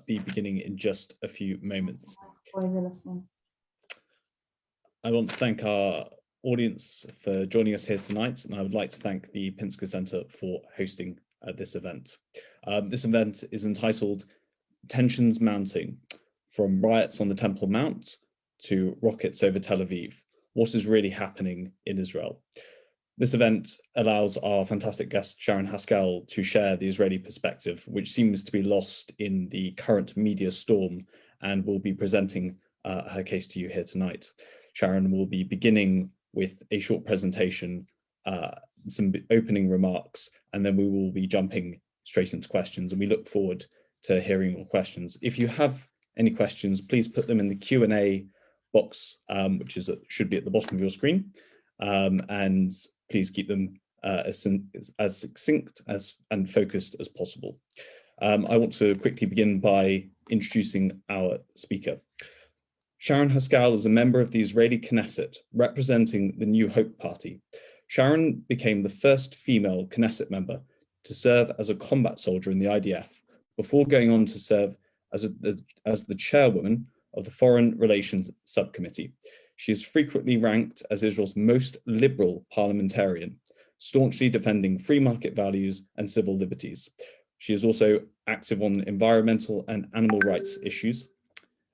be beginning in just a few moments. I want to thank our audience for joining us here tonight, and I would like to thank the Pinsker Centre for hosting this event. This event is entitled Tensions Mounting, From Riots on the Temple Mount to Rockets Over Tel Aviv, What is Really Happening in Israel? This event allows our fantastic guest Sharren Haskel to share the Israeli perspective, which seems to be lost in the current media storm, and will be presenting her case to you here tonight. Sharren will be beginning with a short presentation, some opening remarks, and then we will be jumping straight into questions, and we look forward to hearing your questions. If you have any questions, please put them in the Q&A box, which should be at the bottom of your screen, and please keep them as succinct and focused as possible. I want to quickly begin by introducing our speaker. Sharren Haskel is a member of the Israeli Knesset, representing the New Hope Party. Sharren became the first female Knesset member to serve as a combat soldier in the IDF, before going on to serve as the chairwoman of the Foreign Relations subcommittee. She is frequently ranked as Israel's most liberal parliamentarian, staunchly defending free market values and civil liberties. She is also active on environmental and animal rights issues,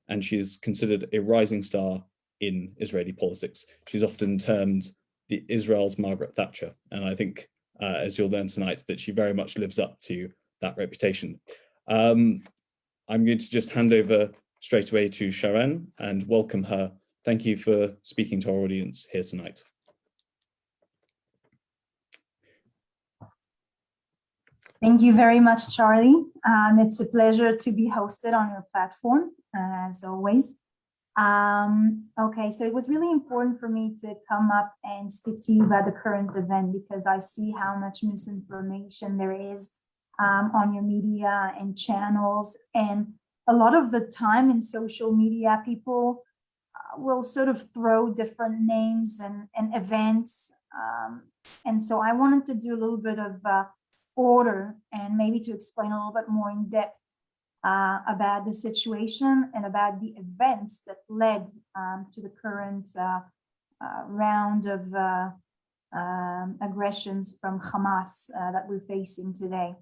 and she is considered a rising star in Israeli politics. She's often termed Israel's Margaret Thatcher, and I think, as you'll learn tonight, that she very much lives up to that reputation. I'm going to just hand over straight away to Sharren and welcome her. Thank you for speaking to our audience here tonight. Thank you very much, Charlie. It's a pleasure to be hosted on your platform, as always. Okay, so it was really important for me to come up and speak to you about the current event, because I see how much misinformation there is on your media and channels. And a lot of the time in social media, people will sort of throw different names and events. And so I wanted to do a little bit of order and maybe to explain a little bit more in depth about the situation and about the events that led to the current round of aggressions from Hamas that we're facing today.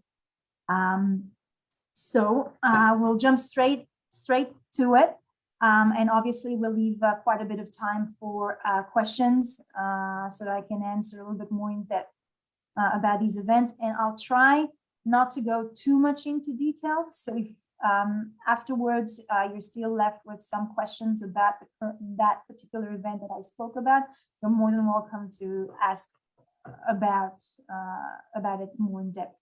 So we'll jump straight to it. And obviously we'll leave quite a bit of time for questions so that I can answer a little bit more in depth about these events. And I'll try not to go too much into details. So if afterwards you're still left with some questions about that particular event that I spoke about, you're more than welcome to ask about it more in depth.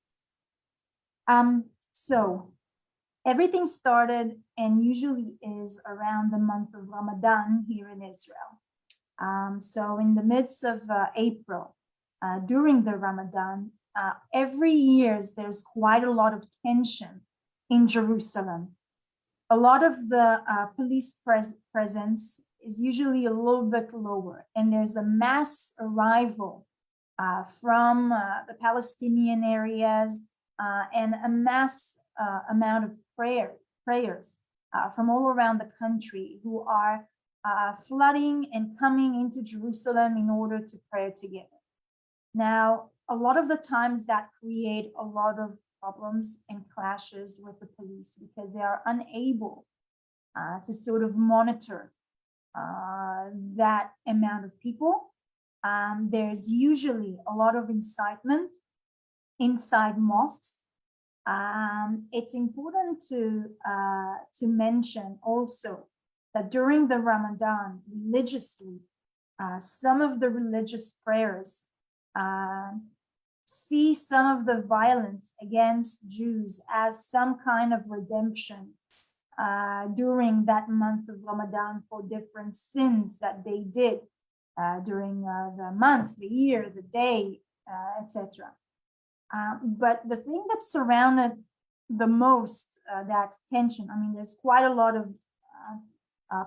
So everything started and usually is around the month of Ramadan here in Israel. So in the midst of April, during the Ramadan, every year there's quite a lot of tension in Jerusalem. A lot of the police presence is usually a little bit lower, and there's a mass arrival from the Palestinian areas and a mass amount of prayers from all around the country who are flooding and coming into Jerusalem in order to pray together. Now, a lot of the times that create a lot of problems and clashes with the police because they are unable to sort of monitor that amount of people. There's usually a lot of incitement inside mosques. It's important to mention also that during the Ramadan, religiously, some of the religious prayers see some of the violence against Jews as some kind of redemption during that month of Ramadan for different sins that they did during the month, the year, the day, etc. But the thing that surrounded the most that tension, I mean, there's quite a lot of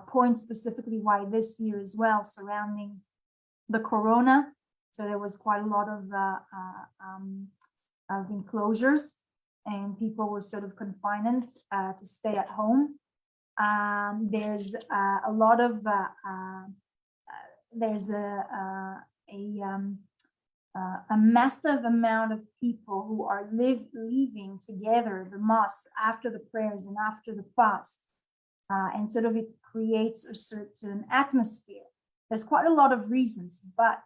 points specifically why this year as well surrounding the corona. So there was quite a lot of enclosures and people were sort of confined to stay at home. There's a lot of there's a massive amount of people who are leaving together the mosque after the prayers and after the fast, and sort of it creates a certain atmosphere. There's quite a lot of reasons, but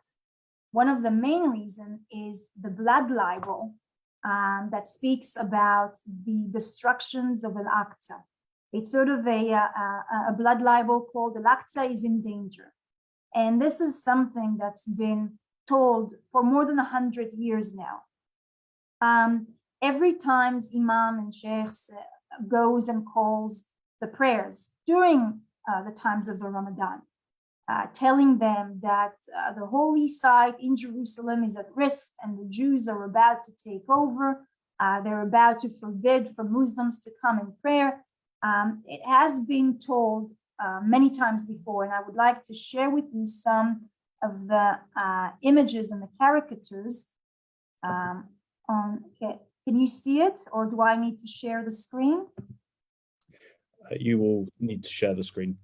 one of the main reasons is the blood libel that speaks about the destructions of Al-Aqsa. It's sort of a blood libel called Al-Aqsa is in danger. And this is something that's been told for more than 100 years now. Every time Imam and Sheikhs goes and calls the prayers during the times of the Ramadan, telling them that the holy site in Jerusalem is at risk and the Jews are about to take over. They're about to forbid for Muslims to come in prayer. It has been told many times before, and I would like to share with you some of the images and the caricatures. Can you see it, or do I need to share the screen? You will need to share the screen.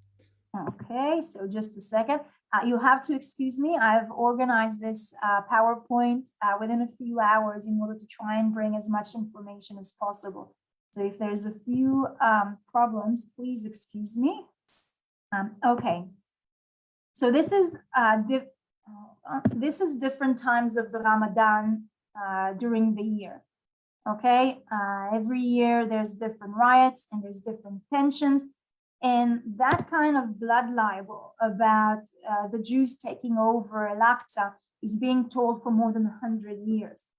Okay, so just a second. You'll have to excuse me. I've organized this PowerPoint within a few hours in order to try and bring as much information as possible. So if there's a few problems, please excuse me. Okay, so this is different times of the Ramadan during the year. Okay, every year there's different riots and there's different tensions. And that kind of blood libel about the Jews taking over Al-Aqsa is being told for more than 100 years.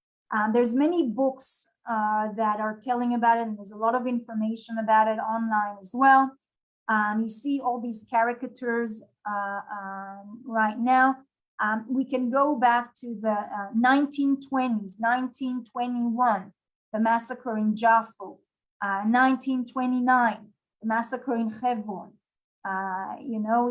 There's many books that are telling about it, and there's a lot of information about it online as well. You see all these caricatures right now. We can go back to the 1920s, 1921, the massacre in Jaffa, 1929. Massacre in Hebron,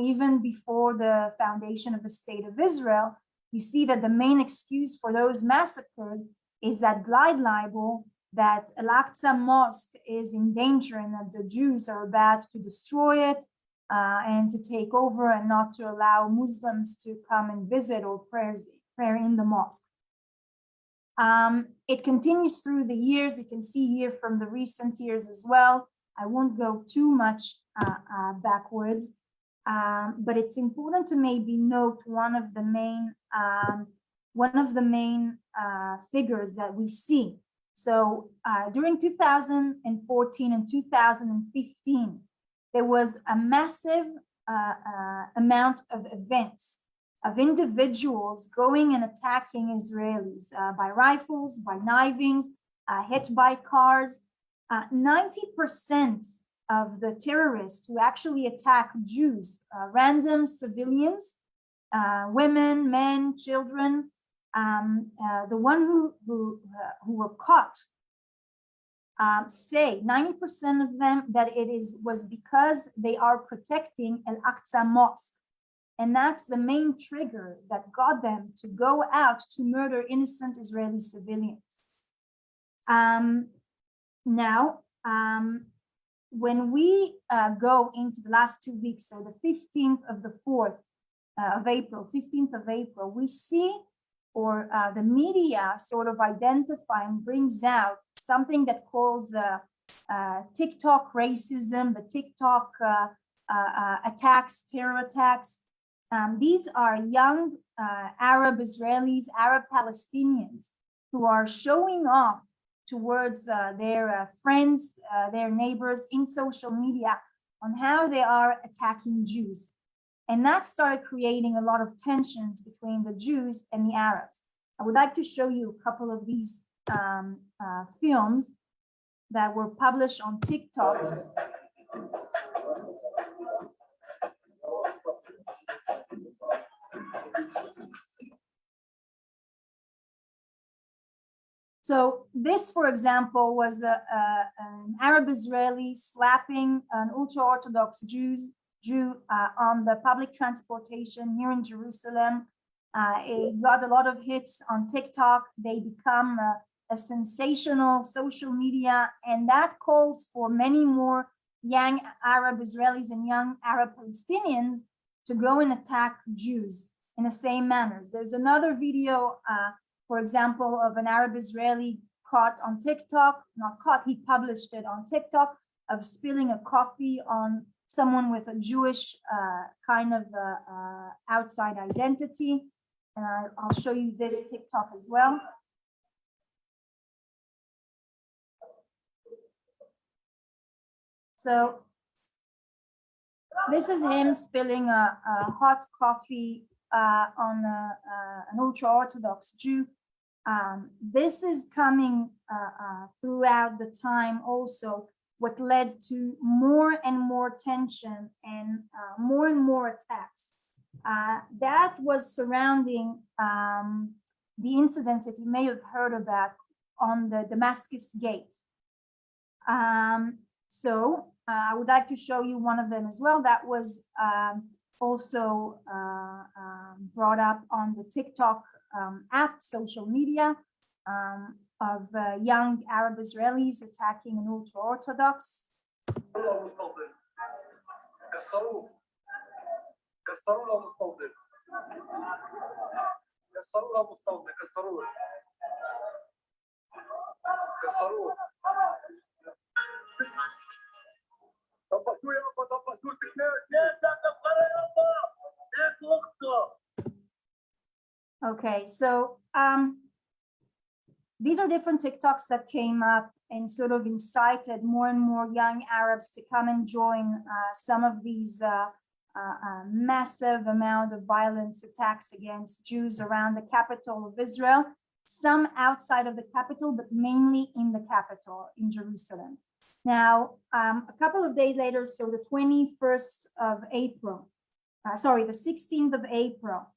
even before the foundation of the State of Israel, you see that the main excuse for those massacres is that blood libel that Al-Aqsa Mosque is in danger and that the Jews are about to destroy it and to take over and not to allow Muslims to come and visit or pray in the mosque. It continues through the years. You can see here from the recent years as well. I won't go too much backwards, but it's important to maybe note one of the main figures that we see. So during 2014 and 2015, there was a massive amount of events of individuals going and attacking Israelis by rifles, by knivings, hit by cars. 90% of the terrorists who actually attack Jews, random civilians, women, men, children, the one who were caught say 90% of them that was because they are protecting Al-Aqsa Mosque. And that's the main trigger that got them to go out to murder innocent Israeli civilians. Now, when we go into the last 2 weeks, so the 15th of April, we see, or the media sort of identify and brings out something that calls TikTok racism, the TikTok attacks, terror attacks. These are young Arab Israelis, Arab Palestinians who are showing off towards their friends, their neighbors in social media on how they are attacking Jews. And that started creating a lot of tensions between the Jews and the Arabs. I would like to show you a couple of these films that were published on TikToks. So this, for example, was an Arab Israeli slapping an ultra-Orthodox Jew on the public transportation here in Jerusalem. It got a lot of hits on TikTok. They become a sensational social media, and that calls for many more young Arab Israelis and young Arab Palestinians to go and attack Jews in the same manners. There's another video, for example, of an Arab Israeli caught on TikTok, not caught, he published it on TikTok, of spilling a coffee on someone with a Jewish kind of outside identity. And I'll show you this TikTok as well. So this is him spilling a hot coffee on an ultra-Orthodox Jew. This is coming throughout the time also, what led to more and more tension and more attacks. That was surrounding the incidents that you may have heard about on the Damascus Gate. So I would like to show you one of them as well. That was also brought up on the TikTok app, social media, of young Arab Israelis attacking an ultra-Orthodox. Okay, so these are different TikToks that came up and sort of incited more and more young Arabs to come and join some of these massive amount of violence attacks against Jews around the capital of Israel, some outside of the capital, but mainly in the capital, in Jerusalem. Now, a couple of days later, so the 21st of April, the 16th of April,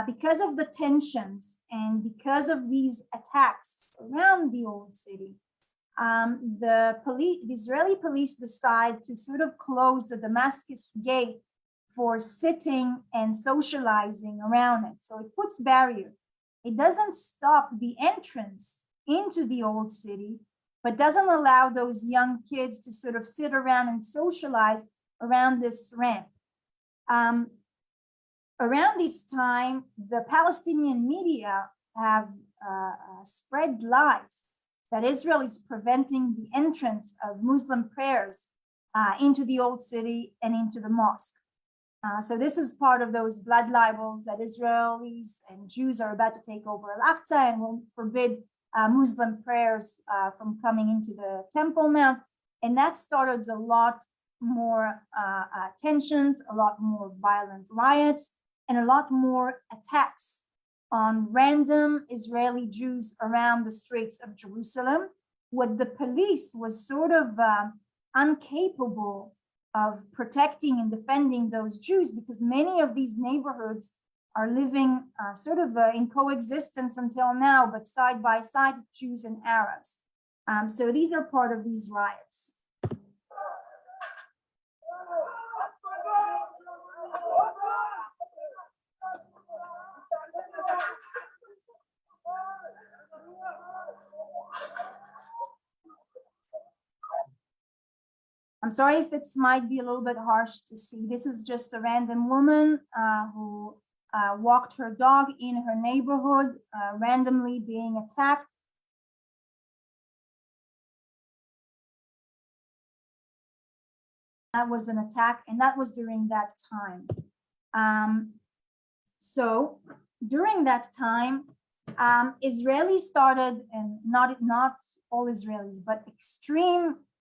because of the tensions and because of these attacks around the old city, the Israeli police decide to sort of close the Damascus Gate for sitting and socializing around it. So it puts barrier. It doesn't stop the entrance into the old city, but doesn't allow those young kids to sort of sit around and socialize around this ramp. Around this time, the Palestinian media have spread lies that Israel is preventing the entrance of Muslim prayers into the old city and into the mosque. So this is part of those blood libels that Israelis and Jews are about to take over Al-Aqsa and will forbid Muslim prayers from coming into the Temple Mount. And that started a lot more tensions, a lot more violent riots, and a lot more attacks on random Israeli Jews around the streets of Jerusalem, what the police was sort of incapable of protecting and defending those Jews, because many of these neighborhoods are living sort of in coexistence until now, but side by side, Jews and Arabs. So these are part of these riots. I'm sorry if it might be a little bit harsh to see. This is just a random woman who walked her dog in her neighborhood, randomly being attacked. That was an attack, and that was during that time. So during that time, Israelis started, and not all Israelis, but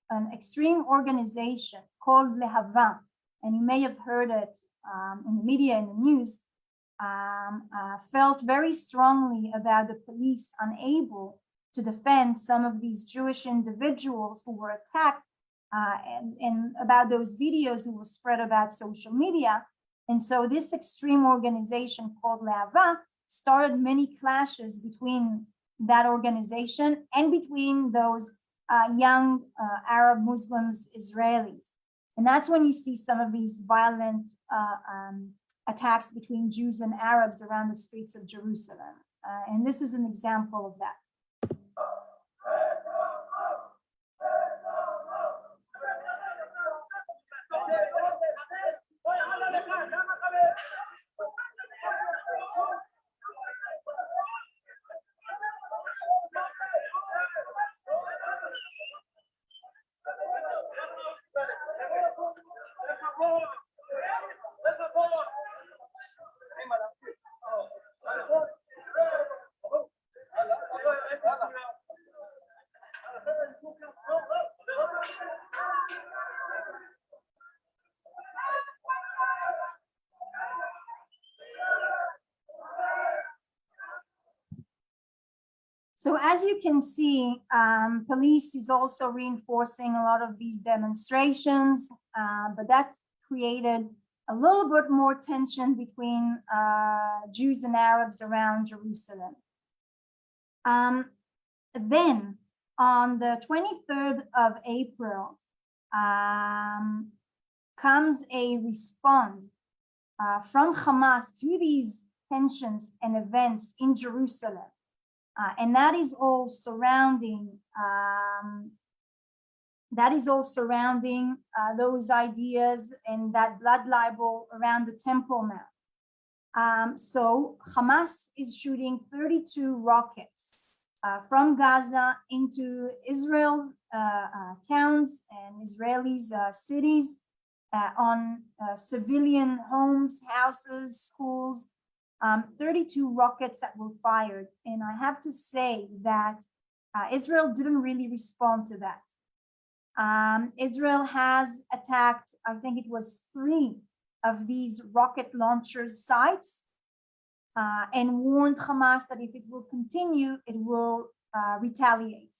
an extreme organization called Lehavah, and you may have heard it in the media and the news, felt very strongly about the police unable to defend some of these Jewish individuals who were attacked, and about those videos who were spread about social media. And so this extreme organization called Lehavah started many clashes between that organization and between those young Arab Muslims, Israelis. And that's when you see some of these violent attacks between Jews and Arabs around the streets of Jerusalem. And this is an example of that. So as you can see, police is also reinforcing a lot of these demonstrations, but that created a little bit more tension between Jews and Arabs around Jerusalem. Then on the 23rd of April comes a response from Hamas to these tensions and events in Jerusalem. And that is all surrounding those ideas and that blood libel around the Temple Mount. So Hamas is shooting 32 rockets from Gaza into Israel's towns and Israelis' cities, on civilian homes, houses, schools. 32 rockets that were fired. And I have to say that Israel didn't really respond to that. Israel has attacked, I think it was 3 of these rocket launchers sites, and warned Hamas that if it will continue, it will retaliate.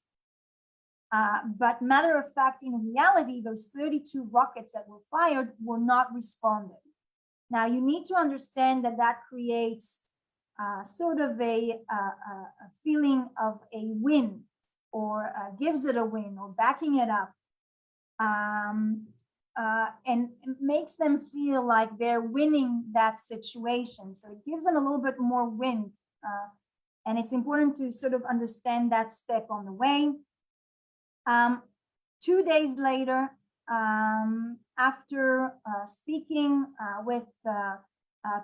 But matter of fact, in reality, those 32 rockets that were fired were not responded. Now, you need to understand that that creates sort of a feeling of a win, or gives it a win, or backing it up, and it makes them feel like they're winning that situation. So it gives them a little bit more wind. And it's important to sort of understand that step on the way. 2 days later, after speaking with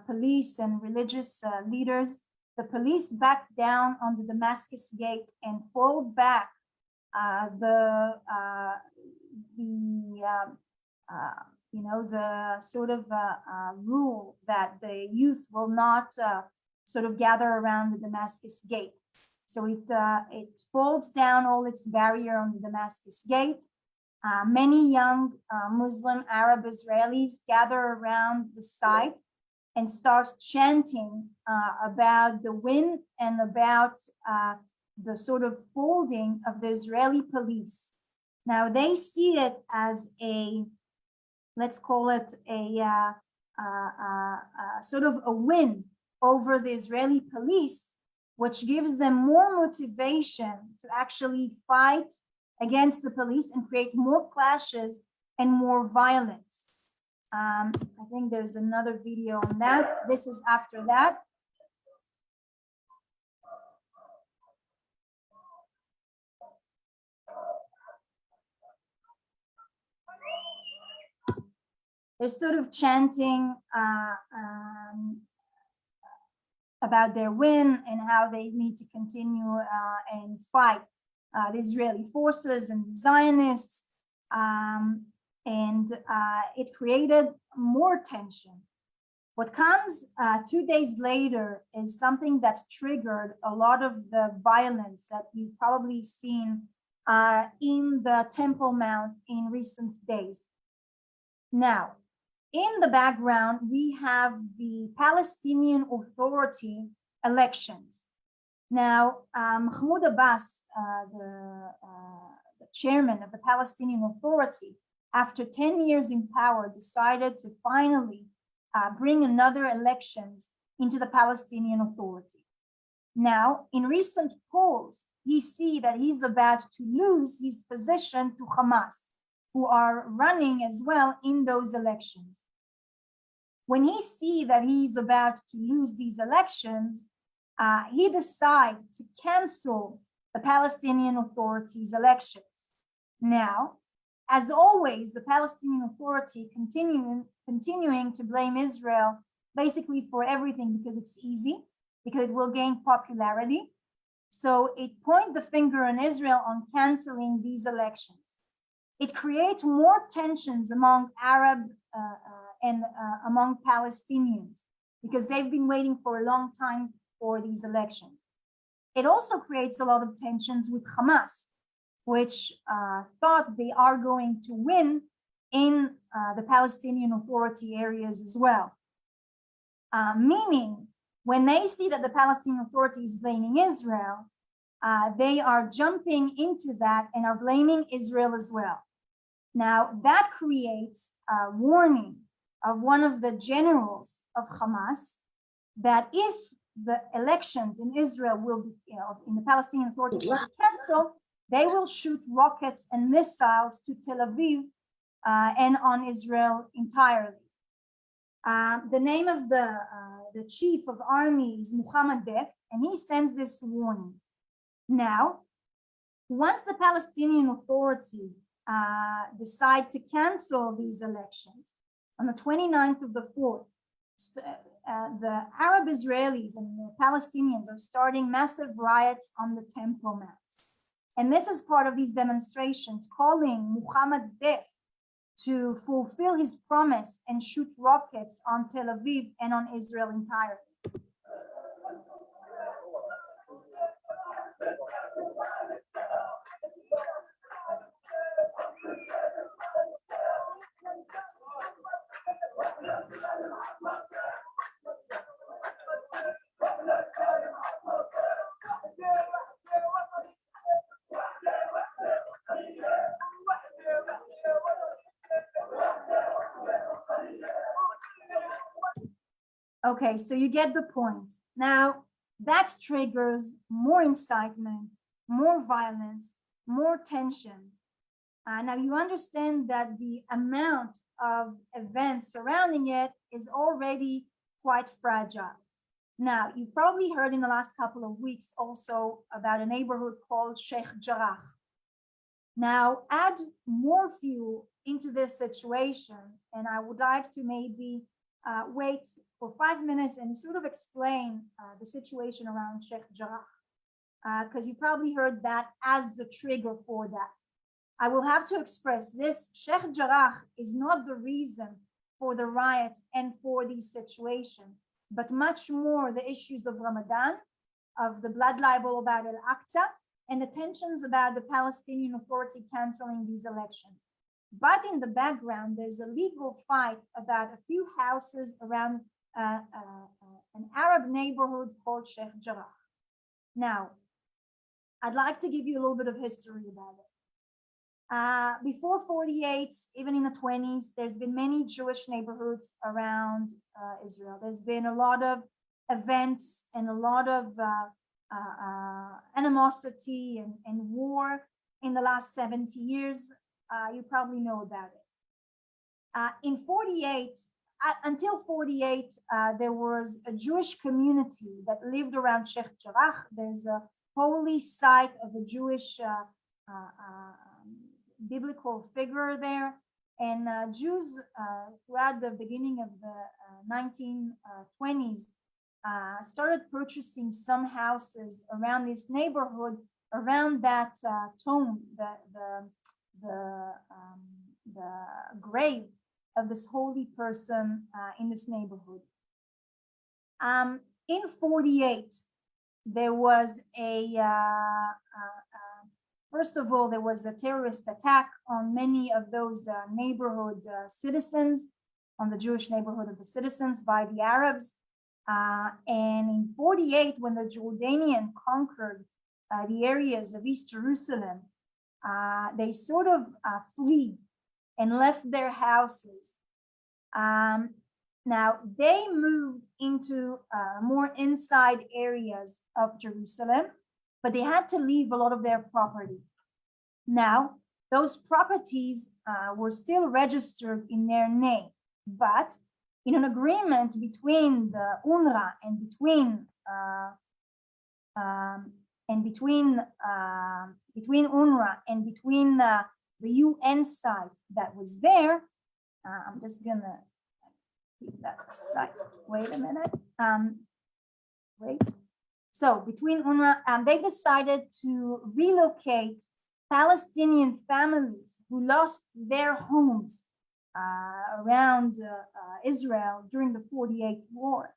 police and religious leaders, the police backed down on the Damascus Gate and pulled back the sort of rule that the youth will not sort of gather around the Damascus Gate. So it folds down all its barrier on the Damascus Gate. Many young Muslim Arab Israelis gather around the site and start chanting about the win and about the sort of folding of the Israeli police. Now they see it as a, let's call it a sort of a win over the Israeli police, which gives them more motivation to actually fight against the police and create more clashes and more violence. I think there's another video on that. This is after that. They're sort of chanting about their win and how they need to continue and fight the Israeli forces and the Zionists, and it created more tension. What comes 2 days later is something that triggered a lot of the violence that you've probably seen in the Temple Mount in recent days. Now, in the background, we have the Palestinian Authority elections. Now, Mahmoud Abbas, the chairman of the Palestinian Authority, after 10 years in power, decided to finally bring another elections into the Palestinian Authority. Now, in recent polls, he see that he's about to lose his position to Hamas, who are running as well in those elections. When he see that he's about to lose these elections, he decides to cancel the Palestinian Authority's elections. Now, as always, the Palestinian Authority continuing to blame Israel basically for everything because it's easy, because it will gain popularity. So it points the finger on Israel on canceling these elections. It creates more tensions among Arab and among Palestinians because they've been waiting for a long time for these elections. It also creates a lot of tensions with Hamas, which thought they are going to win in the Palestinian Authority areas as well. Meaning, when they see that the Palestinian Authority is blaming Israel, they are jumping into that and are blaming Israel as well. Now, that creates a warning of one of the generals of Hamas that if the elections in Israel will be, in the Palestinian Authority will be canceled, they will shoot rockets and missiles to Tel Aviv and on Israel entirely. The name of the chief of army is Muhammad Def, and he sends this warning. Now, once the Palestinian Authority decide to cancel these elections on the 29th of the 4th, the Arab Israelis and the Palestinians are starting massive riots on the Temple Mounts. And this is part of these demonstrations calling Muhammad Def to fulfill his promise and shoot rockets on Tel Aviv and on Israel entirely. Okay, so you get the point. Now, that triggers more incitement, more violence, more tension. Now, you understand that the amount of events surrounding it is already quite fragile. Now, you've probably heard in the last couple of weeks also about a neighborhood called Sheikh Jarrah. Now, add more fuel into this situation, and I would like to maybe wait for 5 minutes and sort of explain the situation around Sheikh Jarrah, because you probably heard that as the trigger for that. I will have to express this: Sheikh Jarrah is not the reason for the riots and for these situations, but much more the issues of Ramadan, of the blood libel about Al-Aqsa, and the tensions about the Palestinian Authority canceling these elections. But in the background, there's a legal fight about a few houses around an Arab neighborhood called Sheikh Jarrah. Now, I'd like to give you a little bit of history about it. Before 48, even in the 20s, there's been many Jewish neighborhoods around Israel. There's been a lot of events and a lot of animosity and war in the last 70 years. You probably know about it. In 48, until 48, there was a Jewish community that lived around Sheikh Jarrah. There's a holy site of a Jewish biblical figure there. And Jews throughout the beginning of the 1920s started purchasing some houses around this neighborhood, around that tomb, the grave of this holy person in this neighborhood. In 48, there was first of all, there was a terrorist attack on many of those neighborhood citizens, on the Jewish neighborhood of the citizens by the Arabs. And in 48, when the Jordanians conquered the areas of East Jerusalem, they sort of fled and left their houses. Now, they moved into more inside areas of Jerusalem, but they had to leave a lot of their property. Now, those properties were still registered in their name, but in an agreement between the UNRWA and between UNRWA and between the UN site that was there. I'm just gonna keep that site. Wait a minute. Wait. So between UNRWA, they decided to relocate Palestinian families who lost their homes around Israel during the 48 war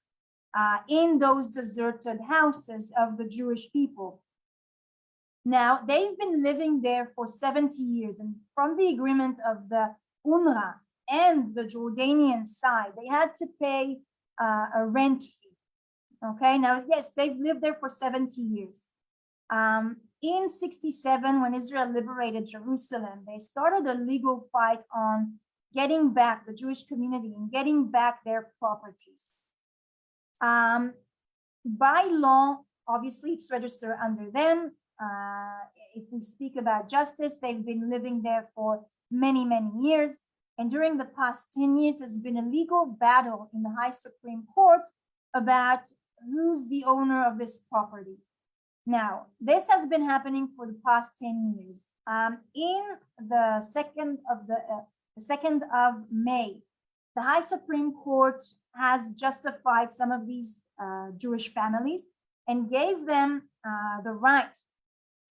in those deserted houses of the Jewish people. Now, they've been living there for 70 years, and from the agreement of the UNRWA and the Jordanian side, they had to pay a rent fee. Okay, now, yes, they've lived there for 70 years. In 67, when Israel liberated Jerusalem, they started a legal fight on getting back the Jewish community and getting back their properties. By law, obviously, it's registered under them. If we speak about justice, they've been living there for many, many years. And during the past 10 years, there's been a legal battle in the High Supreme Court about who's the owner of this property. Now, this has been happening for the past 10 years. In the 2nd of May, the High Supreme Court has justified some of these Jewish families and gave them the right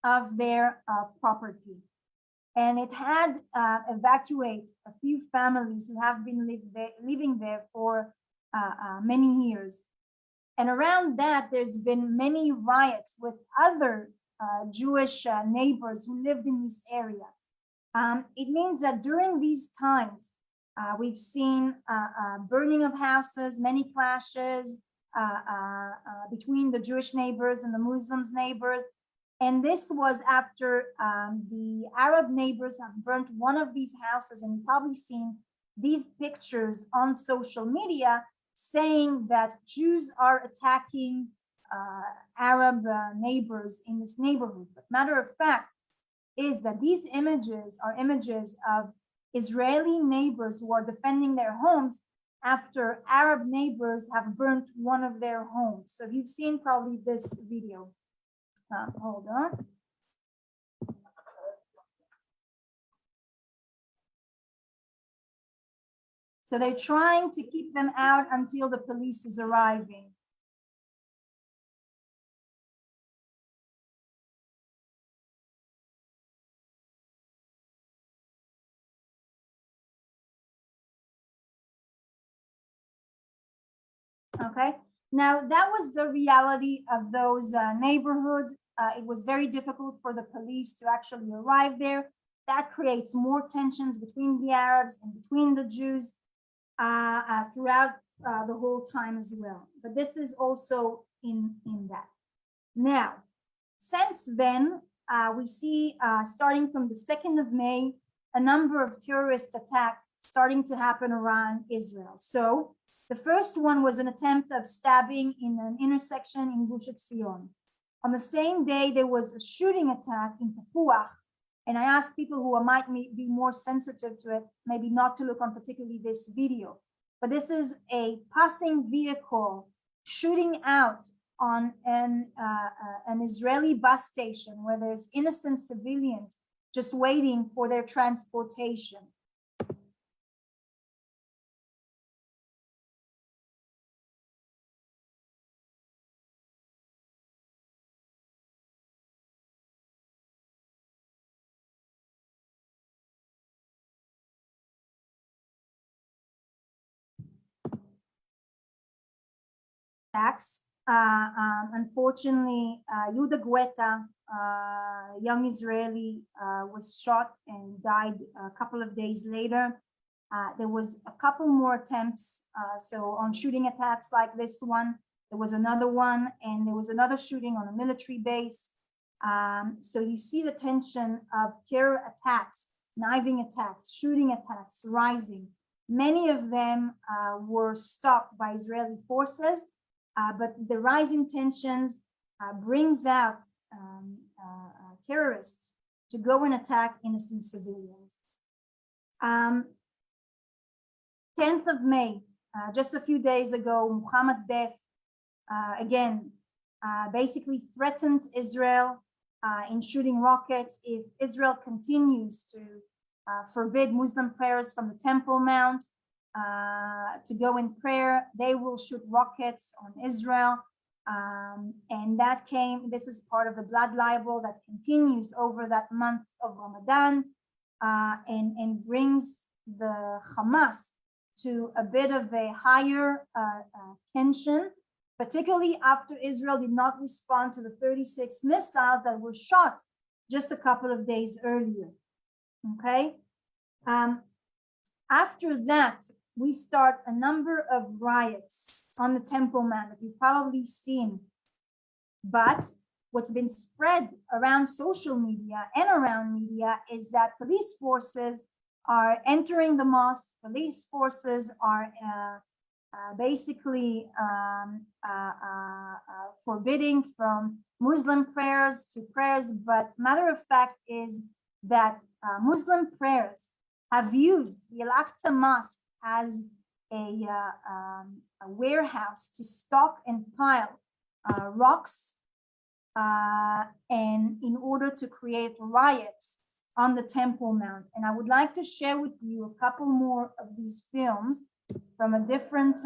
of their property. And it had evacuated a few families who have been living there for many years. And around that, there's been many riots with other Jewish neighbors who lived in this area. It means that during these times, we've seen burning of houses, many clashes between the Jewish neighbors and the Muslims neighbors. And this was after the Arab neighbors have burnt one of these houses, and you've probably seen these pictures on social media saying that Jews are attacking Arab neighbors in this neighborhood. But matter of fact is that these images are images of Israeli neighbors who are defending their homes after Arab neighbors have burnt one of their homes. So you've seen probably this video. Hold on. So they're trying to keep them out until the police is arriving. Okay, now that was the reality of those neighborhoods. It was very difficult for the police to actually arrive there. That creates more tensions between the Arabs and between the Jews throughout the whole time as well. But this is also in that. Now, since then, we see starting from the 2nd of May, a number of terrorist attacks starting to happen around Israel. So the first one was an attempt of stabbing in an intersection in Gush Etzion. On the same day, there was a shooting attack in Tapuach. And I asked people who might be more sensitive to it, maybe not to look on particularly this video. But this is a passing vehicle shooting out on an Israeli bus station where there's innocent civilians just waiting for their transportation. Unfortunately, Yehuda Guetta, young Israeli, was shot and died a couple of days later. There was a couple more attempts. So on shooting attacks like this one, there was another one, and there was another shooting on a military base. So you see the tension of terror attacks, knifing attacks, shooting attacks rising. Many of them were stopped by Israeli forces. But the rising tensions brings out terrorists to go and attack innocent civilians. 10th of May, just a few days ago, Muhammad Def, again, basically threatened Israel in shooting rockets if Israel continues to forbid Muslim prayers from the Temple Mount. To go in prayer, they will shoot rockets on Israel. And that this is part of the blood libel that continues over that month of Ramadan and brings the Hamas to a bit of a higher tension, particularly after Israel did not respond to the 36 missiles that were shot just a couple of days earlier. Okay. After that, we start a number of riots on the Temple Mount that you've probably seen. But what's been spread around social media and around media is that police forces are entering the mosque, police forces are basically forbidding from Muslim prayers to prayers, but matter of fact is that Muslim prayers have used the Al-Aqsa Mosque as a warehouse to stock and pile rocks and in order to create riots on the Temple Mount. And I would like to share with you a couple more of these films from a different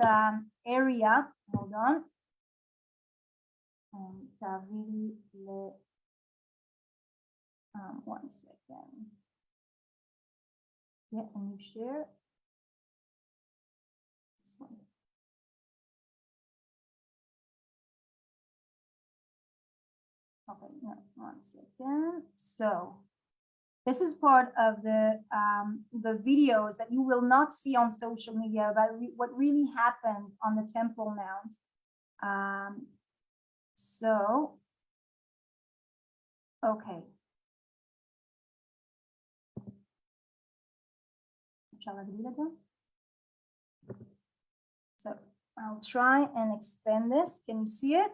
area. Hold on. One second. Yeah, can you share? This one. Okay, no, 1 second. So this is part of the videos that you will not see on social media about what really happened on the Temple Mount. Okay. So I'll try and expand this. Can you see it?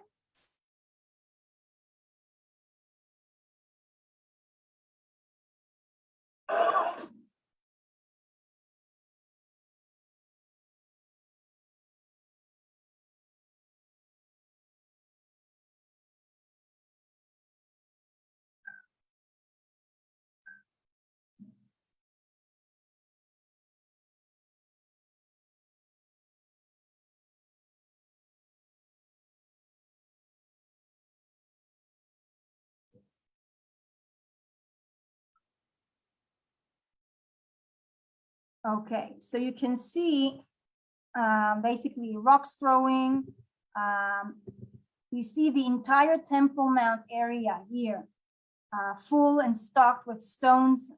Okay, so you can see basically rocks throwing. You see the entire Temple Mount area here, full and stocked with stones.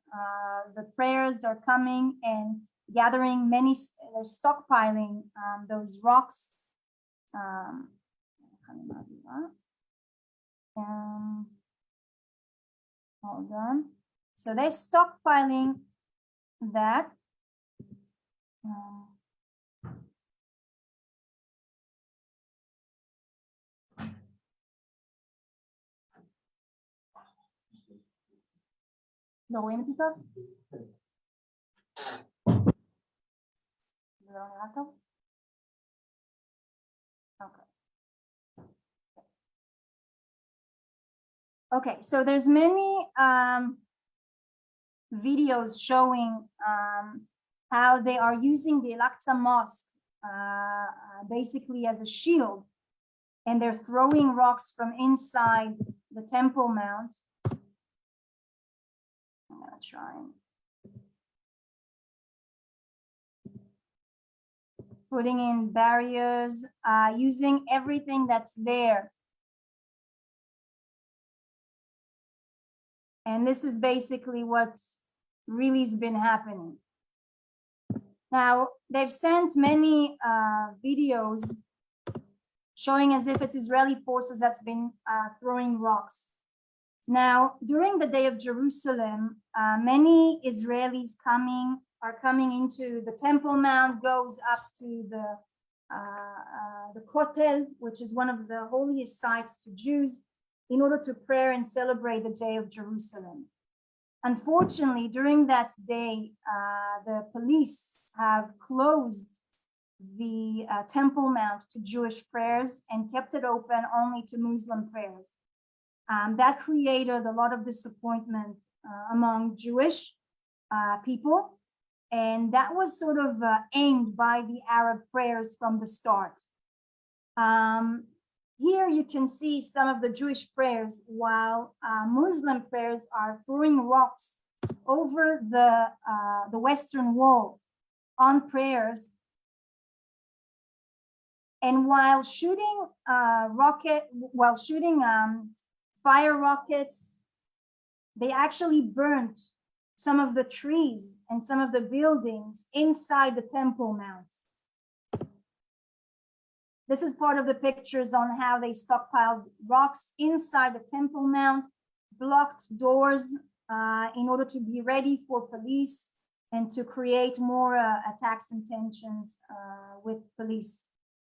The prayers are coming and gathering they're stockpiling those rocks. Hold on. So they're stockpiling that. לא רואים את זה טוב? זה לא נראה טוב? Okay, so there's many videos showing how they are using the Al-Aqsa Mosque basically as a shield, and they're throwing rocks from inside the Temple Mount. I'm gonna try putting in barriers, using everything that's there. And this is basically what really has been happening. Now, they've sent many videos showing as if it's Israeli forces that's been throwing rocks. Now, during the Day of Jerusalem, many Israelis are coming into the Temple Mount, goes up to the Kotel, which is one of the holiest sites to Jews, in order to pray and celebrate the Day of Jerusalem. Unfortunately, during that day, the police have closed the Temple Mount to Jewish prayers and kept it open only to Muslim prayers. That created a lot of disappointment among Jewish people, and that was sort of aimed by the Arab prayers from the start. Here you can see some of the Jewish prayers, while Muslim prayers are throwing rocks over the Western Wall on prayers. And while shooting fire rockets, they actually burnt some of the trees and some of the buildings inside the Temple Mounts. This is part of the pictures on how they stockpiled rocks inside the Temple Mount, blocked doors in order to be ready for police and to create more attacks and tensions with police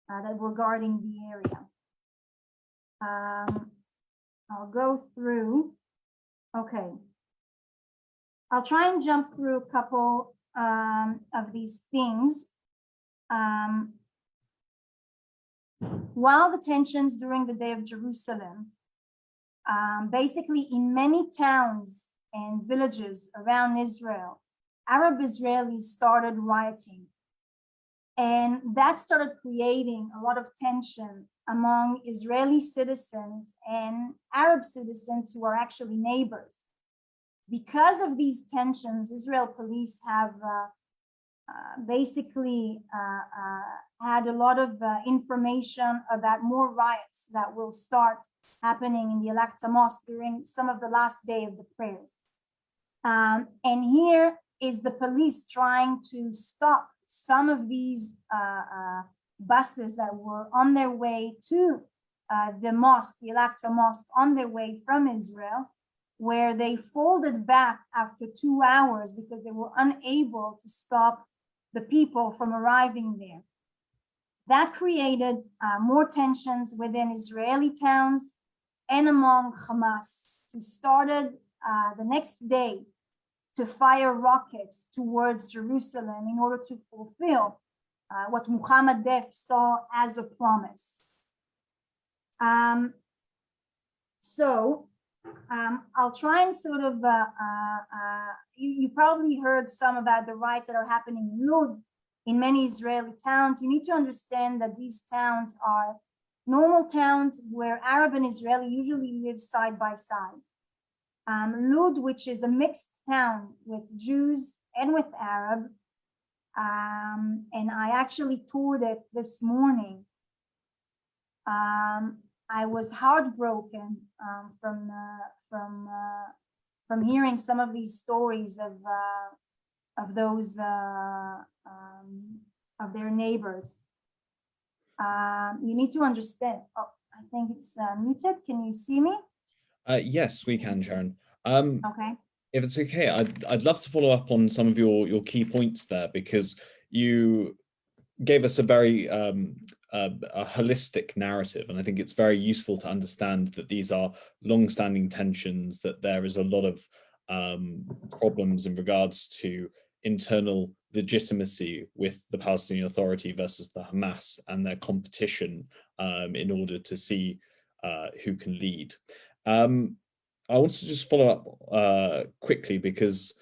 that were guarding the area. I'll go through. Okay. I'll try and jump through a couple of these things. While the tensions during the Day of Jerusalem, basically in many towns and villages around Israel, Arab Israelis started rioting. And that started creating a lot of tension among Israeli citizens and Arab citizens who are actually neighbors. Because of these tensions, Israel police have basically had a lot of information about more riots that will start happening in the Al-Aqsa Mosque during some of the last day of the prayers. And here is the police trying to stop some of these buses that were on their way to the mosque, the Al-Aqsa Mosque, on their way from Israel, where they folded back after 2 hours because they were unable to stop the people from arriving there. That created more tensions within Israeli towns and among Hamas, who started the next day to fire rockets towards Jerusalem in order to fulfill what Muhammad Def saw as a promise. I'll try and sort of, you probably heard some about the riots that are happening in Lod, in many Israeli towns. You need to understand that these towns are normal towns where Arab and Israeli usually live side by side. Lod, which is a mixed town with Jews and with Arab, and I actually toured it this morning. I was heartbroken from hearing some of these stories of those of their neighbors. You need to understand. Oh, I think it's muted. Can you see me? Yes, we can, Sharren. Okay. If it's okay, I'd love to follow up on some of your key points there, because you gave us a very a holistic narrative, and I think it's very useful to understand that these are long-standing tensions, that there is a lot of problems in regards to internal legitimacy with the Palestinian Authority versus the Hamas and their competition in order to see who can lead. I want to just follow up quickly, because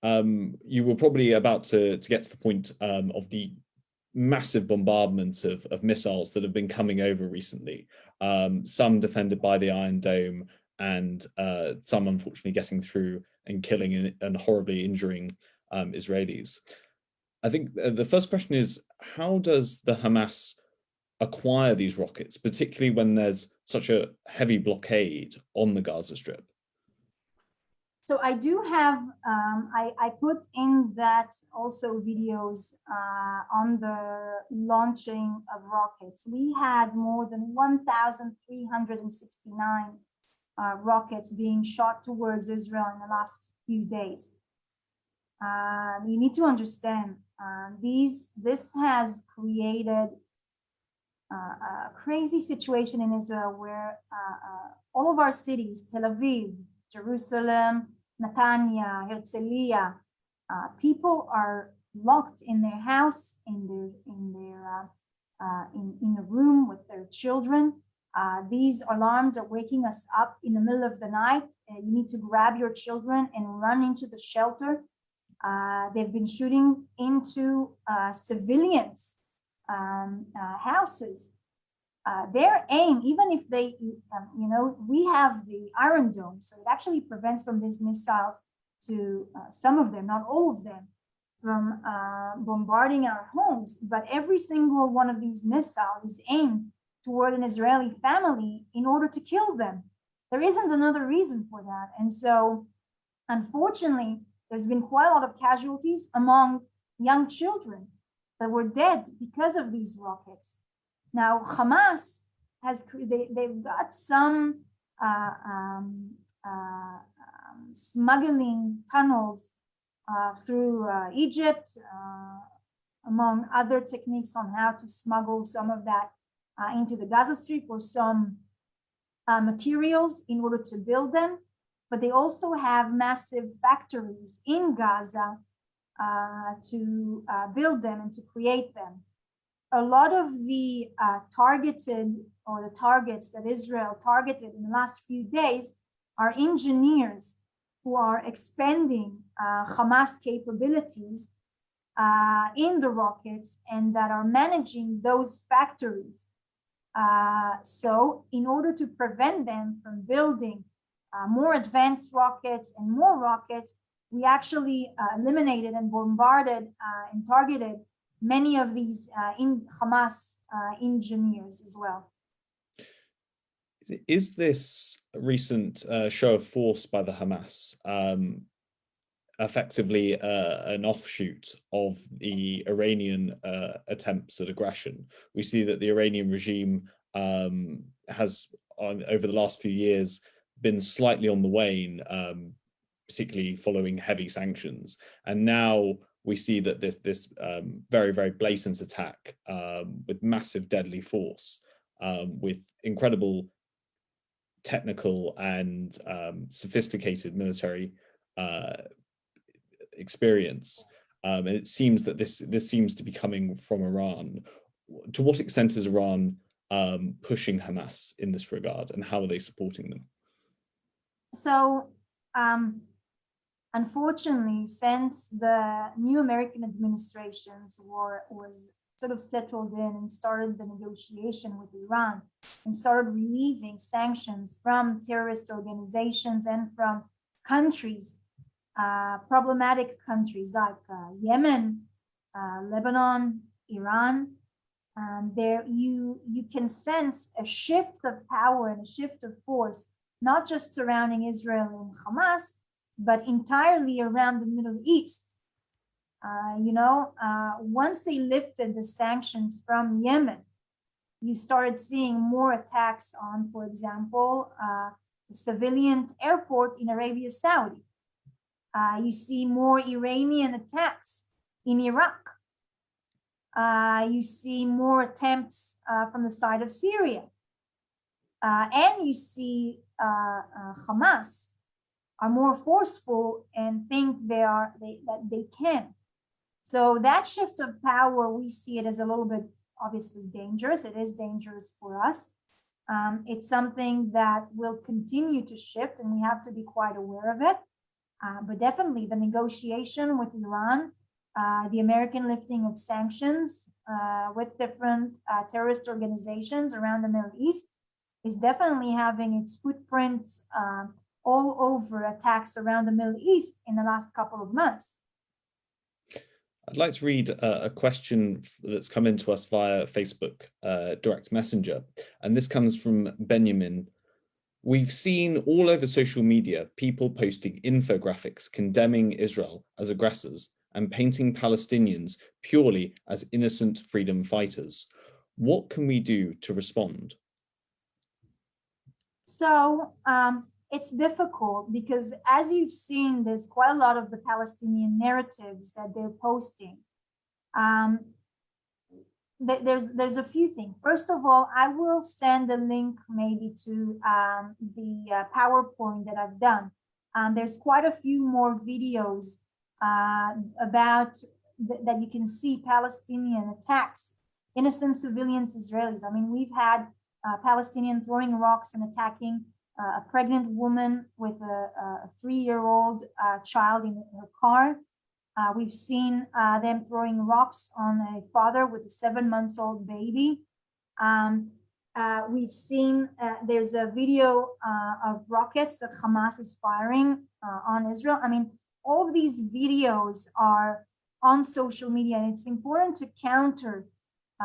you were probably about to get to the point of the massive bombardment of missiles that have been coming over recently, some defended by the Iron Dome, and some unfortunately getting through and killing and horribly injuring Israelis. I think the first question is, how does the Hamas acquire these rockets, particularly when there's such a heavy blockade on the Gaza Strip? So I do have, I put in that also videos on the launching of rockets. We had more than 1,369 rockets being shot towards Israel in the last few days. You need to understand, this has created a crazy situation in Israel where all of our cities, Tel Aviv, Jerusalem, Netanya, Herzliya, people are locked in their house, in a room with their children. These alarms are waking us up in the middle of the night. You need to grab your children and run into the shelter. They've been shooting into civilians' houses. Their aim, even if they, we have the Iron Dome, so it actually prevents from these missiles to some of them, not all of them, from bombarding our homes. But every single one of these missiles is aimed toward an Israeli family in order to kill them. There isn't another reason for that. And so, unfortunately, there's been quite a lot of casualties among young children that were dead because of these rockets. Now, Hamas they've got some smuggling tunnels through Egypt, among other techniques on how to smuggle some of that into the Gaza Strip, or some materials in order to build them. But they also have massive factories in Gaza to build them and to create them. A lot of the targets that Israel targeted in the last few days are engineers who are expanding Hamas capabilities in the rockets, and that are managing those factories. So in order to prevent them from building more advanced rockets and more rockets, we actually eliminated and bombarded and targeted many of these Hamas engineers as well. Is this recent show of force by the Hamas effectively an offshoot of the Iranian attempts at aggression? We see that the Iranian regime has, over the last few years, been slightly on the wane, particularly following heavy sanctions. And now we see that this very, very blatant attack with massive deadly force, with incredible technical and sophisticated military experience. And it seems that this seems to be coming from Iran. To what extent is Iran pushing Hamas in this regard, and how are they supporting them? So, unfortunately, since the new American administration's war was sort of settled in and started the negotiation with Iran and started relieving sanctions from terrorist organizations and from countries, problematic countries like Yemen, Lebanon, Iran, there you can sense a shift of power and a shift of force, not just surrounding Israel and Hamas, but entirely around the Middle East. Once they lifted the sanctions from Yemen, you started seeing more attacks on, for example, the civilian airport in Arabia Saudi. You see more Iranian attacks in Iraq. You see more attempts from the side of Syria. And you see Hamas are more forceful and think that they can. So that shift of power, we see it as a little bit obviously dangerous. It is dangerous for us. It's something that will continue to shift, and we have to be quite aware of it. But definitely the negotiation with Iran, the American lifting of sanctions with different terrorist organizations around the Middle East is definitely having its footprints all over attacks around the Middle East in the last couple of months. I'd like to read a question that's come into us via Facebook direct messenger, and this comes from Benjamin. We've seen all over social media people posting infographics condemning Israel as aggressors and painting Palestinians purely as innocent freedom fighters. What can we do to respond? So it's difficult because, as you've seen, there's quite a lot of the Palestinian narratives that they're posting. There's a few things. First of all, I will send a link maybe to the PowerPoint that I've done. There's quite a few more videos about that you can see Palestinian attacks, innocent civilians, Israelis. I mean, we've had Palestinians throwing rocks and attacking a pregnant woman with a 3-year-old child in her car. We've seen them throwing rocks on a father with a 7-month-old baby. We've seen there's a video of rockets that Hamas is firing on Israel. I mean, all of these videos are on social media, and it's important to counter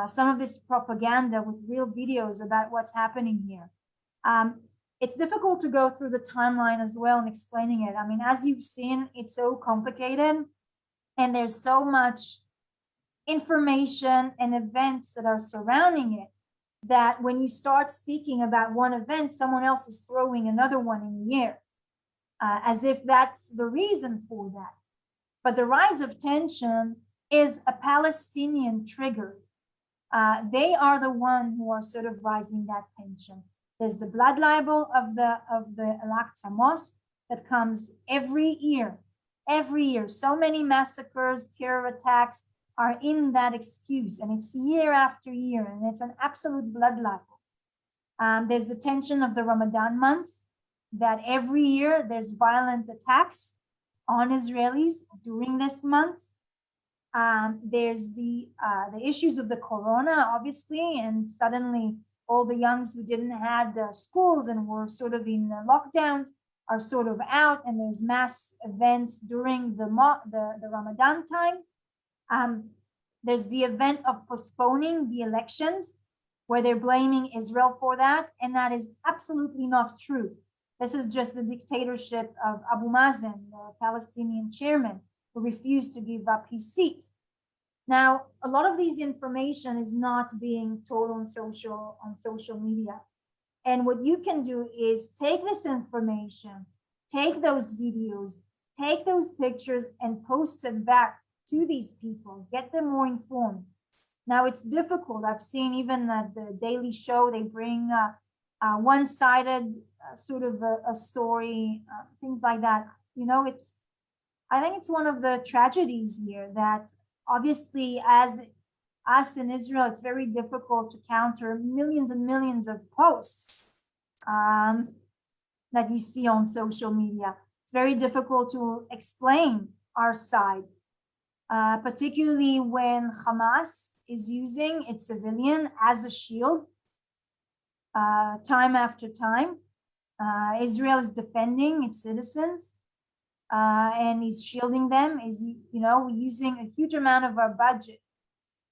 some of this propaganda with real videos about what's happening here. It's difficult to go through the timeline as well and explaining it. I mean, as you've seen, it's so complicated, and there's so much information and events that are surrounding it that when you start speaking about one event, someone else is throwing another one in the air, as if that's the reason for that. But the rise of tension is a Palestinian trigger. They are the one who are sort of rising that tension. There's the blood libel of the Al-Aqsa Mosque that comes every year. Every year, so many massacres, terror attacks are in that excuse, and it's year after year, and it's an absolute blood libel. There's the tension of the Ramadan months, that every year there's violent attacks on Israelis during this month. There's the issues of the corona, obviously, and suddenly all the youngs who didn't have schools and were sort of in lockdowns are sort of out, and there's mass events during the Ramadan time. There's the event of postponing the elections, where they're blaming Israel for that, and that is absolutely not true. This is just the dictatorship of Abu Mazen, the Palestinian chairman, who refused to give up his seat. Now, a lot of this information is not being told on social media. And what you can do is take this information, take those videos, take those pictures, and post it back to these people, get them more informed. Now, it's difficult. I've seen even at the Daily Show, they bring one-sided sort of a story, things like that. You know, I think it's one of the tragedies here that obviously, as us in Israel, it's very difficult to counter millions and millions of posts that you see on social media. It's very difficult to explain our side, particularly when Hamas is using its civilian as a shield time after time. Israel is defending its citizens and is shielding them, is, using a huge amount of our budget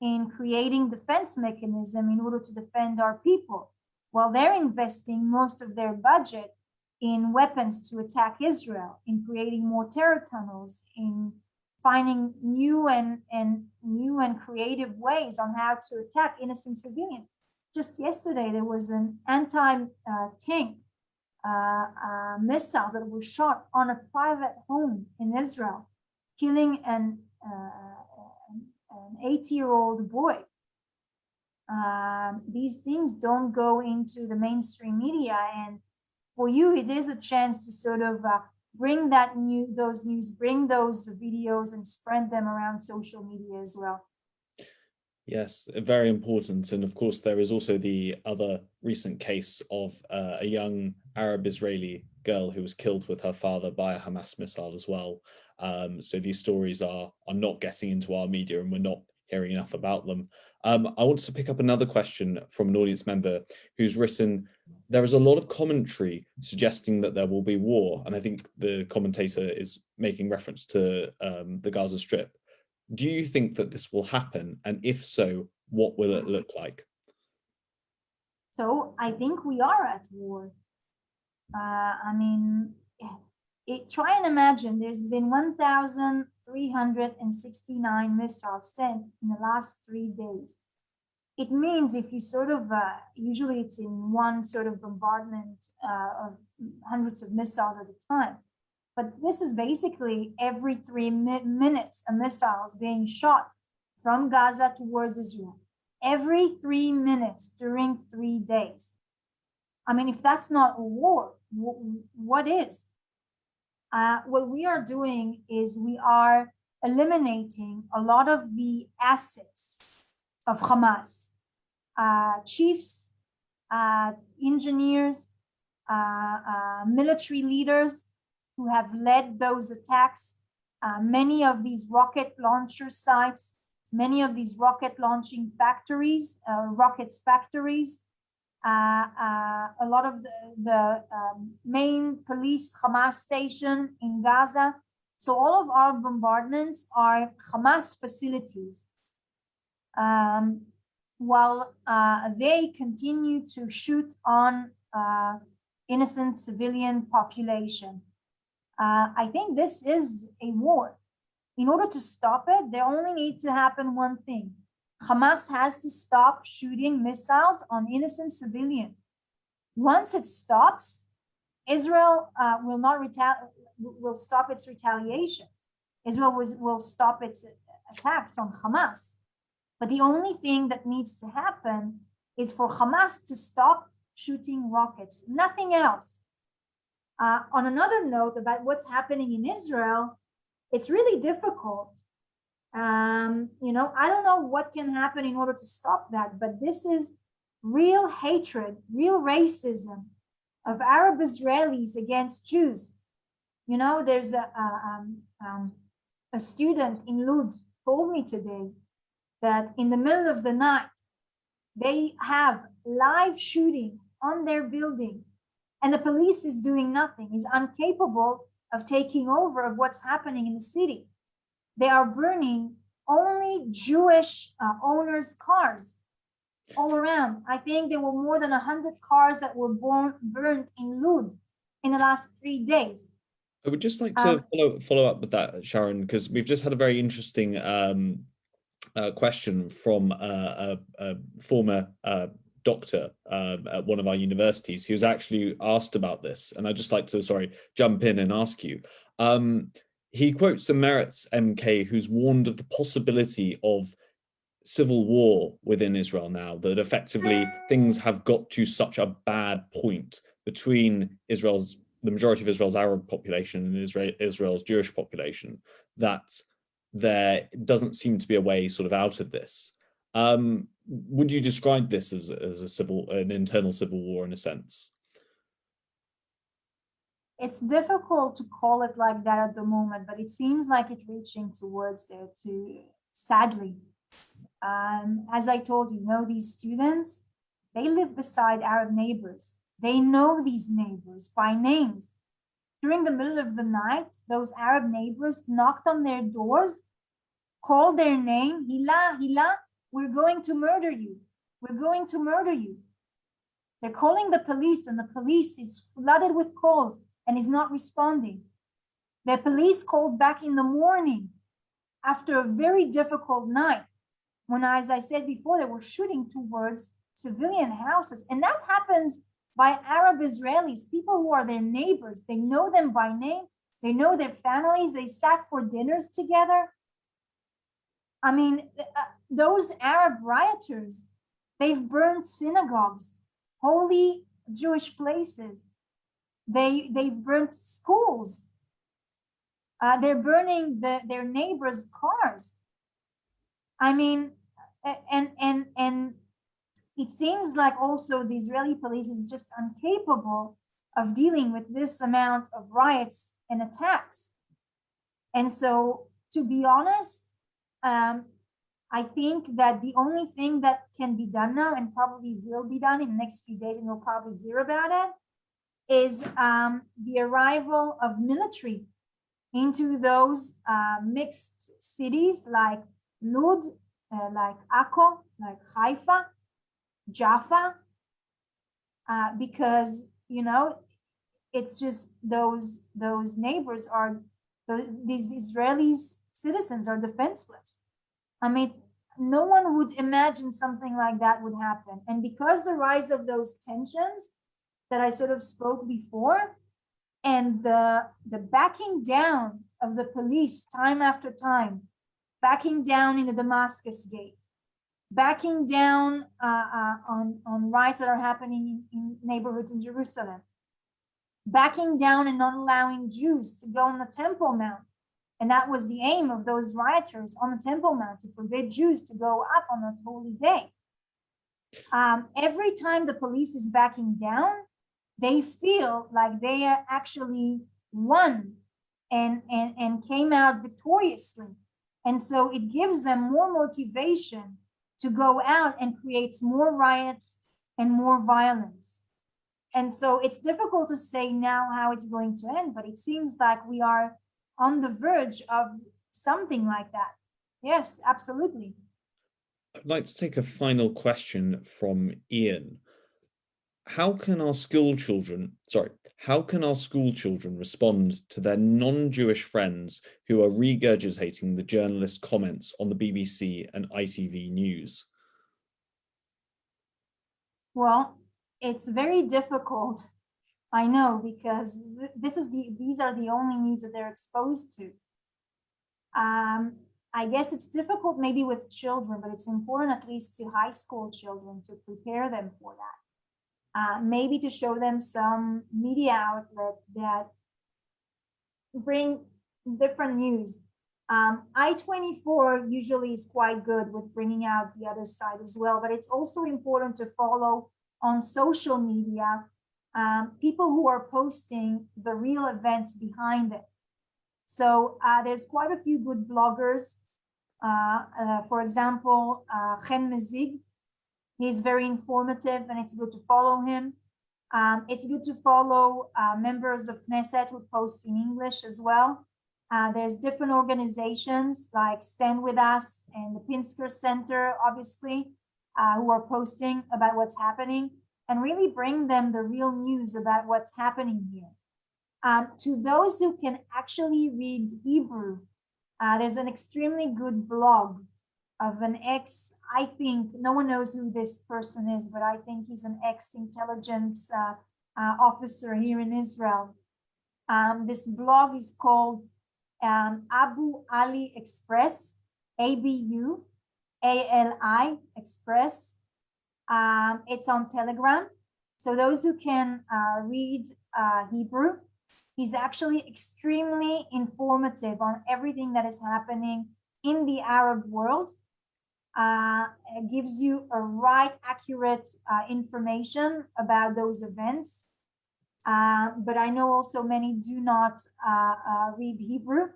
in creating defense mechanism in order to defend our people, while they're investing most of their budget in weapons to attack Israel, in creating more terror tunnels, in finding new and creative ways on how to attack innocent civilians. Just yesterday, there was an anti-tank missiles that were shot on a private home in Israel, killing an 8-year-old boy. These things don't go into the mainstream media, and for you, it is a chance to sort of bring those videos and spread them around social media as well. Yes, very important. And of course, there is also the other recent case of a young Arab Israeli girl who was killed with her father by a Hamas missile as well. So these stories are not getting into our media, and we're not hearing enough about them. I want to pick up another question from an audience member who's written, there is a lot of commentary suggesting that there will be war. And I think the commentator is making reference to the Gaza Strip. Do you think that this will happen? And if so, what will it look like? So I think we are at war. Try and imagine there's been 1,369 missiles sent in the last 3 days. It means if you sort of, usually it's in one sort of bombardment of hundreds of missiles at a time. But this is basically every 3 minutes a missile is being shot from Gaza towards Israel. Every 3 minutes during 3 days. I mean, if that's not a war, what is? What we are doing is we are eliminating a lot of the assets of Hamas. Chiefs, engineers, military leaders who have led those attacks, many of these rocket launcher sites, many of these rocket launching factories, rockets factories, a lot of the main police Hamas station in Gaza. So all of our bombardments are Hamas facilities, while they continue to shoot on innocent civilian population. I think this is a war. In order to stop it, there only needs to happen one thing. Hamas has to stop shooting missiles on innocent civilians. Once it stops, Israel will stop its retaliation. Israel will stop its attacks on Hamas. But the only thing that needs to happen is for Hamas to stop shooting rockets, nothing else. On another note about what's happening in Israel, it's really difficult. I don't know what can happen in order to stop that, but this is real hatred, real racism of Arab Israelis against Jews. There's a student in Lud told me today that in the middle of the night, they have live shooting on their building and the police is doing nothing, is incapable of taking over of what's happening in the city. They are burning only Jewish owners' cars all around. I think there were more than 100 cars that were burned in Lud in the last 3 days. I would just like to follow up with that, Sharren, because we've just had a very interesting question from a former doctor at one of our universities who's actually asked about this, and I'd just like to jump in and ask you. He quotes the Rockets MK, who's warned of the possibility of civil war within Israel now, that effectively things have got to such a bad point between the majority of Israel's Arab population and Israel's Jewish population, that there doesn't seem to be a way sort of out of this. Would you describe this as an internal civil war in a sense? It's difficult to call it like that at the moment, but it seems like it's reaching towards there too, sadly. As I told you, these students, they live beside Arab neighbors. They know these neighbors by names. During the middle of the night, those Arab neighbors knocked on their doors, called their name, Hila, Hila, we're going to murder you. We're going to murder you. They're calling the police and the police is flooded with calls and is not responding. The police called back in the morning after a very difficult night when, as I said before, they were shooting towards civilian houses. And that happens by Arab Israelis, people who are their neighbors. They know them by name. They know their families. They sat for dinners together. I mean, those Arab rioters, they've burned synagogues, holy Jewish places. They've burnt schools. They're burning their neighbors' cars. I mean, and it seems like also the Israeli police is just incapable of dealing with this amount of riots and attacks. And so, to be honest, I think that the only thing that can be done now, and probably will be done in the next few days, and you'll probably hear about it, is the arrival of military into those mixed cities like Lud, like Akko, like Haifa, Jaffa, because it's just those neighbors are these Israelis citizens are defenseless. I mean, no one would imagine something like that would happen, and because the rise of those tensions that I sort of spoke before, and the backing down of the police time after time, backing down in the Damascus Gate, backing down on riots that are happening in neighborhoods in Jerusalem, backing down and not allowing Jews to go on the Temple Mount. And that was the aim of those rioters on the Temple Mount, to forbid Jews to go up on that holy day. Every time the police is backing down, they feel like they are actually won and came out victoriously. And so it gives them more motivation to go out and creates more riots and more violence. And so it's difficult to say now how it's going to end, but it seems like we are on the verge of something like that. Yes, absolutely. I'd like to take a final question from Ian. how can our school children, how can our school children respond to their non-Jewish friends who are regurgitating the journalist comments on the BBC and ITV News? Well, it's very difficult, I know, because these are the only news that they're exposed to. I guess it's difficult maybe with children, but it's important at least to high school children to prepare them for that. Maybe to show them some media outlet that bring different news. I-24 usually is quite good with bringing out the other side as well, but it's also important to follow on social media people who are posting the real events behind it. So there's quite a few good bloggers. For example, Chen Mezig, he's very informative and it's good to follow him. It's good to follow members of Knesset who post in English as well. There's different organizations like Stand With Us and the Pinsker Centre, obviously, who are posting about what's happening and really bring them the real news about what's happening here. To those who can actually read Hebrew, there's an extremely good blog of an I think, no one knows who this person is, but I think he's an ex-intelligence officer here in Israel. This blog is called Abu Ali Express, ABU ALI Express. It's on Telegram. So those who can read Hebrew, he's actually extremely informative on everything that is happening in the Arab world. It gives you a right, accurate information about those events. But I know also many do not read Hebrew.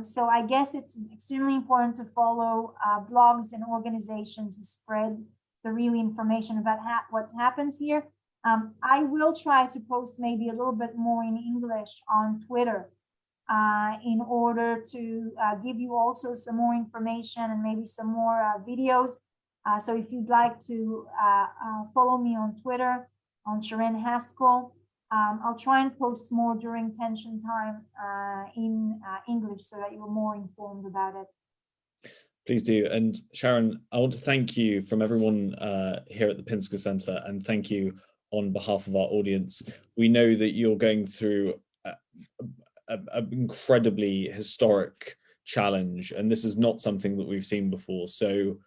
So I guess it's extremely important to follow blogs and organizations who spread the real information about what happens here. I will try to post maybe a little bit more in English on Twitter in order to give you also some more information and maybe some more videos. So if you'd like to follow me on Twitter, on Sharren Haskel, I'll try and post more during tension time in English so that you're more informed about it. Please do. And Sharren, I want to thank you from everyone here at the Pinsker Centre, and thank you on behalf of our audience. We know that you're going through an incredibly historic challenge, and this is not something that we've seen before. So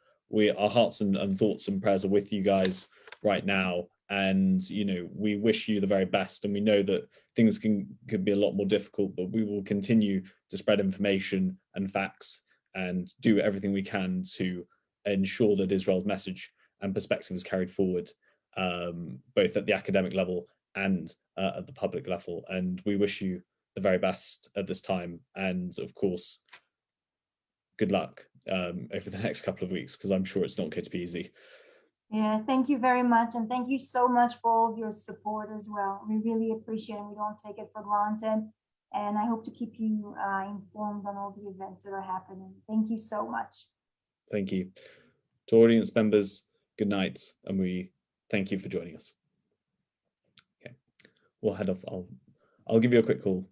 our hearts and thoughts and prayers are with you guys right now. And, you know, we wish you the very best. And we know that things could be a lot more difficult, but we will continue to spread information and facts and do everything we can to ensure that Israel's message and perspective is carried forward, both at the academic level and at the public level. And we wish you the very best at this time. And of course, good luck over the next couple of weeks, because I'm sure it's not going to be easy. Yeah, thank you very much. And thank you so much for all of your support as well. We really appreciate it. We don't take it for granted. And I hope to keep you informed on all the events that are happening. Thank you so much. Thank you. To audience members, good night. And we thank you for joining us. Okay, we'll head off. I'll give you a quick call